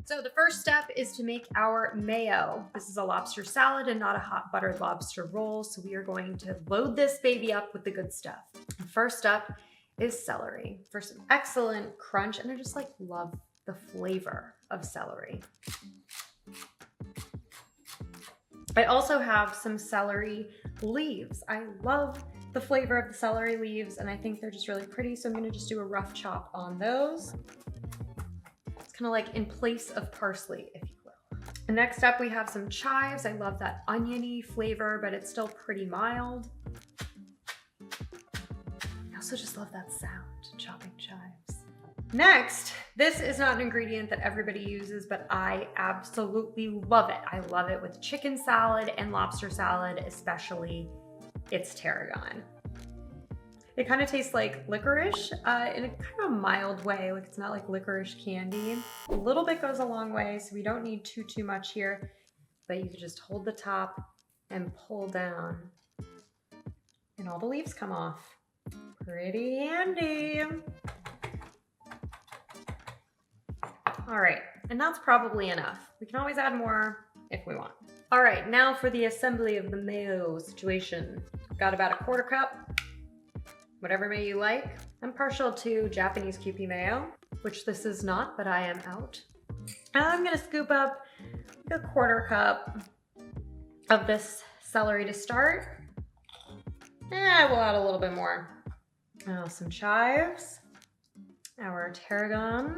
So the first step is to make our mayo. This is a lobster salad and not a hot buttered lobster roll. So we are going to load this baby up with the good stuff. First up is celery for some excellent crunch. And I just like love the flavor of celery. I also have some celery leaves. I love the flavor of the celery leaves and I think they're just really pretty. So I'm gonna just do a rough chop on those. It's kind of like in place of parsley, if you will. And next up we have some chives. I love that oniony flavor, but it's still pretty mild. I also just love that sound, chopping chives. Next, this is not an ingredient that everybody uses, but I absolutely love it. I love it with chicken salad and lobster salad, especially. It's tarragon. It kind of tastes like licorice in a kind of mild way, like it's not like licorice candy. A little bit goes a long way, so we don't need too much here, but you can just hold the top and pull down and all the leaves come off. Pretty handy. All right, and that's probably enough. We can always add more if we want. All right, now for the assembly of the mayo situation. Got about a 1/4 cup, whatever mayo you like. I'm partial to Japanese Kewpie mayo, which this is not, but I am out. And I'm gonna scoop up a 1/4 cup of this celery to start. And we'll add a little bit more. Some chives, our tarragon,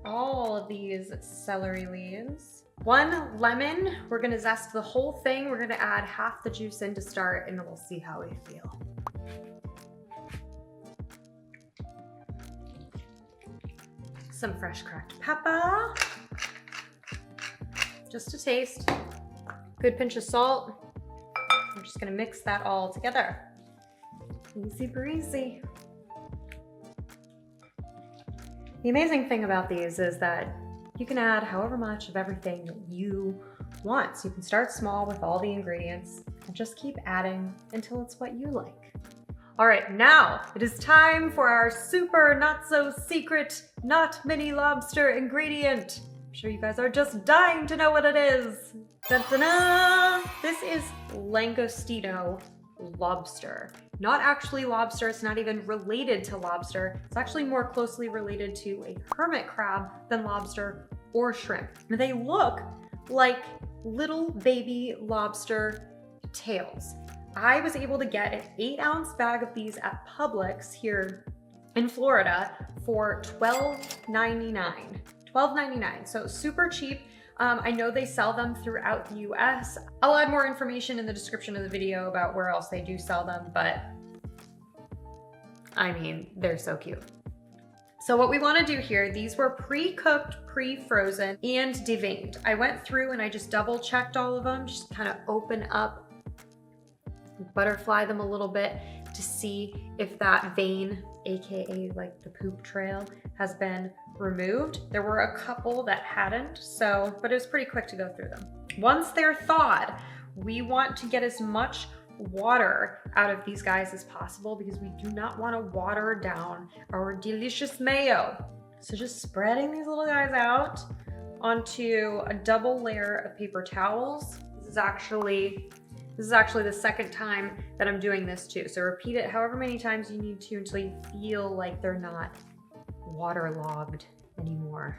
all of these celery leaves. 1 lemon, we're gonna zest the whole thing. We're gonna add half the juice in to start and we'll see how we feel. Some fresh cracked pepper, just a taste. Good pinch of salt. We're just gonna mix that all together. Easy breezy. The amazing thing about these is that you can add however much of everything that you want. So you can start small with all the ingredients and just keep adding until it's what you like. All right, now it is time for our super not so secret, not mini lobster ingredient. I'm sure you guys are just dying to know what it is. Da-da-da! This is langostino lobster. Not actually lobster, it's not even related to lobster. It's actually more closely related to a hermit crab than lobster or shrimp. They look like little baby lobster tails. I was able to get an 8-ounce bag of these at Publix here in Florida for $12.99. $12.99, so super cheap. I know they sell them throughout the US. I'll add more information in the description of the video about where else they do sell them, but I mean, they're so cute. So what we wanna do here, these were pre-cooked, pre-frozen, and deveined. I went through and I just double checked all of them, just kind of open up, butterfly them a little bit to see if that vein, AKA like the poop trail, has been removed. There were a couple that hadn't, but it was pretty quick to go through them. Once they're thawed, we want to get as much water out of these guys as possible because we do not want to water down our delicious mayo. So just spreading these little guys out onto a double layer of paper towels. This is actually the second time that I'm doing this too. So repeat it however many times you need to until you feel like they're not waterlogged anymore.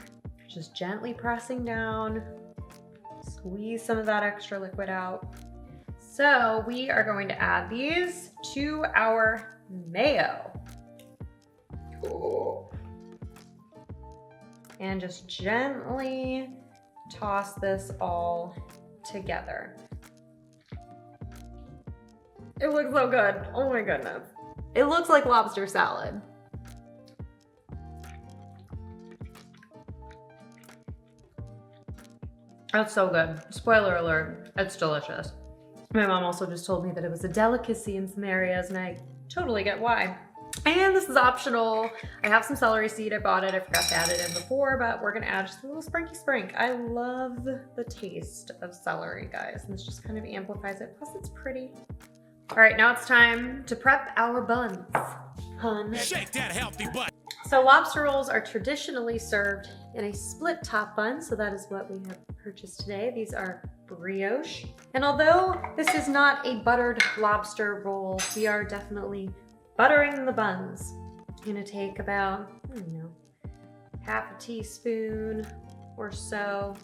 Just gently pressing down, squeeze some of that extra liquid out. So we are going to add these to our mayo. And just gently toss this all together. It looks so good. Oh my goodness. It looks like lobster salad. That's so good. Spoiler alert, it's delicious. My mom also just told me that it was a delicacy in some areas and I totally get why. And this is optional. I have some celery seed, I bought it. I forgot to add it in before, but we're gonna add just a little sprink. I love the taste of celery, guys. And this just kind of amplifies it. Plus it's pretty. All right, now it's time to prep our buns. Hun. Shake that healthy butt. So lobster rolls are traditionally served in a split top bun, so that is what we have purchased today. These are brioche. And although this is not a buttered lobster roll, we are definitely buttering the buns. I'm gonna take about, I don't know, half a teaspoon or so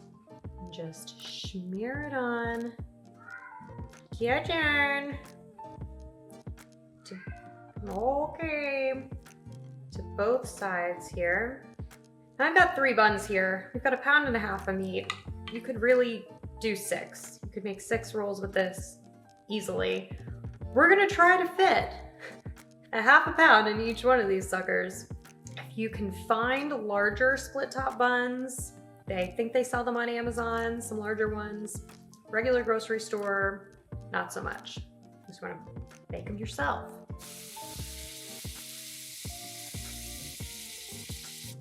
and just smear it on. Your turn. Okay. To both sides here. And I've got 3 buns here. We've got 1.5 pounds of meat. You could really do 6. You could make 6 rolls with this easily. We're gonna try to fit 1/2 pound in each one of these suckers. If you can find larger split top buns, I think they sell them on Amazon, some larger ones. Regular grocery store, not so much. You just wanna make them yourself.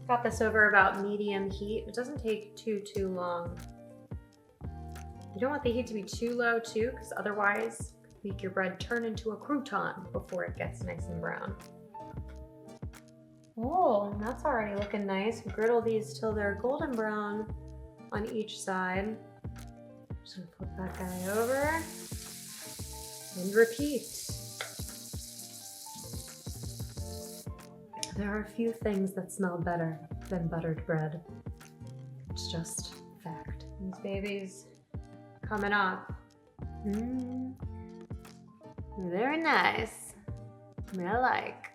Got this over about medium heat. It doesn't take too long. You don't want the heat to be too low too, because otherwise it could make your bread turn into a crouton before it gets nice and brown. Oh, that's already looking nice. Griddle these till they're golden brown on each side. Just gonna flip that guy over and repeat. There are a few things that smell better than buttered bread. It's just fact. These babies coming off. Very nice. I like.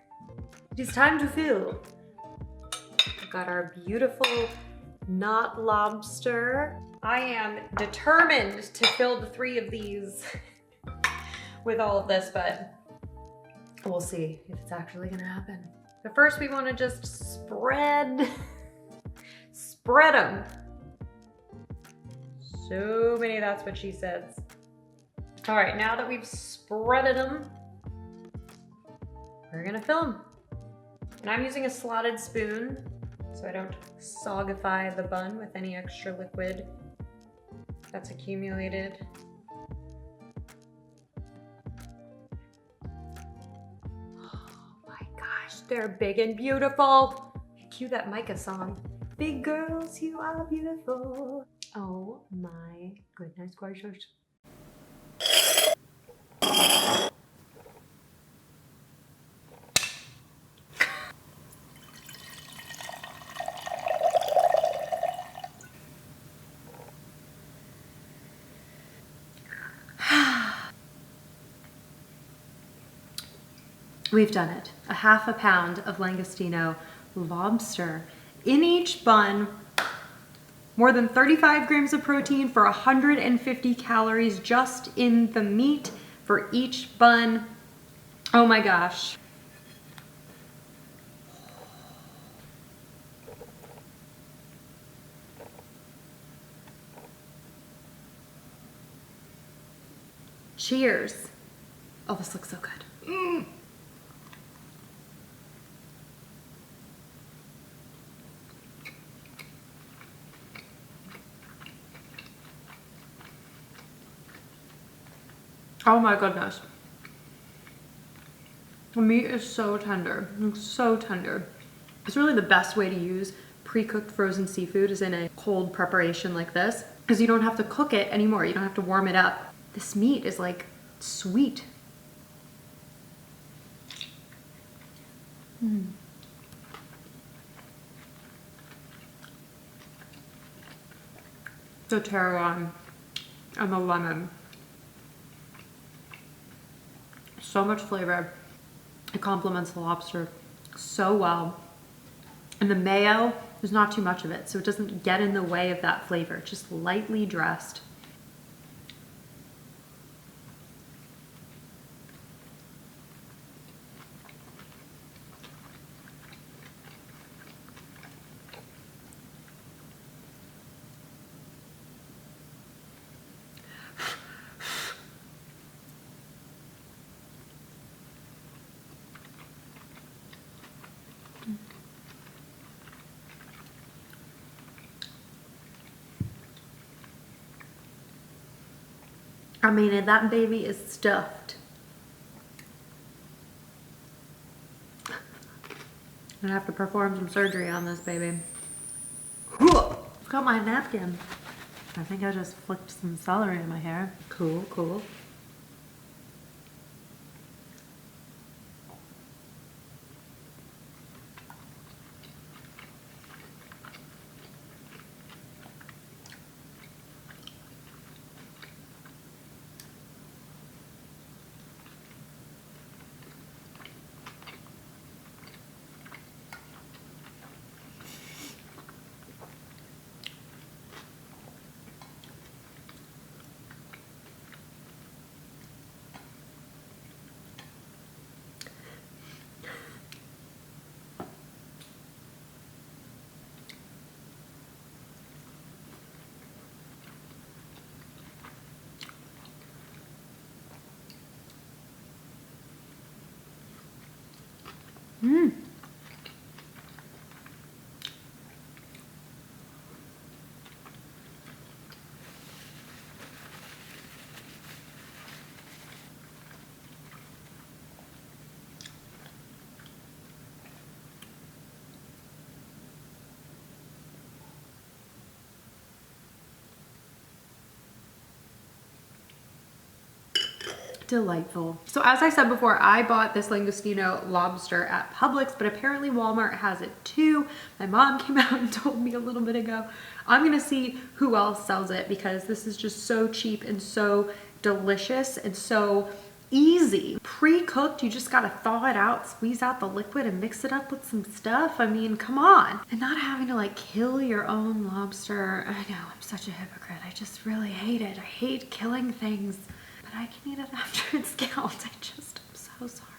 It is time to fill. We've got our beautiful not lobster. I am determined to fill the 3 of these with all of this, but we'll see if it's actually gonna happen. But first we wanna just spread them. So many, that's what she says. All right, now that we've spreaded them, we're gonna fill them. And I'm using a slotted spoon so I don't sogify the bun with any extra liquid that's accumulated. They're big and beautiful. Cue that Micah song. Big girls, you are beautiful. Oh my goodness gracious. We've done it. 1/2 pound of Langostino lobster in each bun. More than 35 grams of protein for 150 calories just in the meat for each bun. Oh my gosh. Cheers. Oh, this looks so good. Oh my goodness. The meat is so tender, it's so tender. It's really the best way to use pre-cooked frozen seafood is in a cold preparation like this, because you don't have to cook it anymore. You don't have to warm it up. This meat is like sweet. The tarragon and the lemon. So much flavor. It complements the lobster so well. And the mayo, there's not too much of it, so it doesn't get in the way of that flavor. It's just lightly dressed. I mean, that baby is stuffed. I'm gonna have to perform some surgery on this baby. Got my napkin. I think I just flicked some celery in my hair. Cool, cool. Mmm. Delightful. So as I said before, I bought this Langostino lobster at Publix, but apparently Walmart has it too. My mom came out and told me a little bit ago. I'm gonna see who else sells it because this is just so cheap and so delicious and so easy. Pre-cooked, you just gotta thaw it out, squeeze out the liquid and mix it up with some stuff. I mean, come on. And not having to like kill your own lobster. I know, I'm such a hypocrite. I just really hate it. I hate killing things. I can eat it after it's killed. I'm so sorry.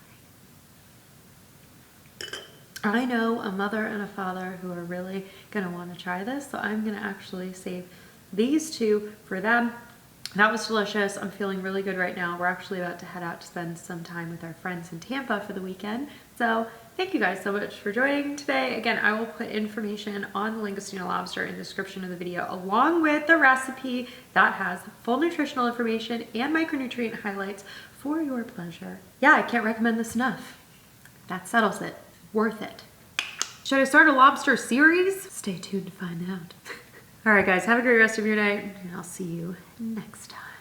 I know a mother and a father who are really gonna want to try this, so I'm gonna actually save these two for them. That was delicious. I'm feeling really good right now. We're actually about to head out to spend some time with our friends in Tampa for the weekend. So thank you guys so much for joining today. Again, I will put information on the Langostino lobster in the description of the video, along with the recipe that has full nutritional information and micronutrient highlights for your pleasure. Yeah, I can't recommend this enough. That settles it. Worth it. Should I start a lobster series? Stay tuned to find out. All right, guys, have a great rest of your night, and I'll see you next time.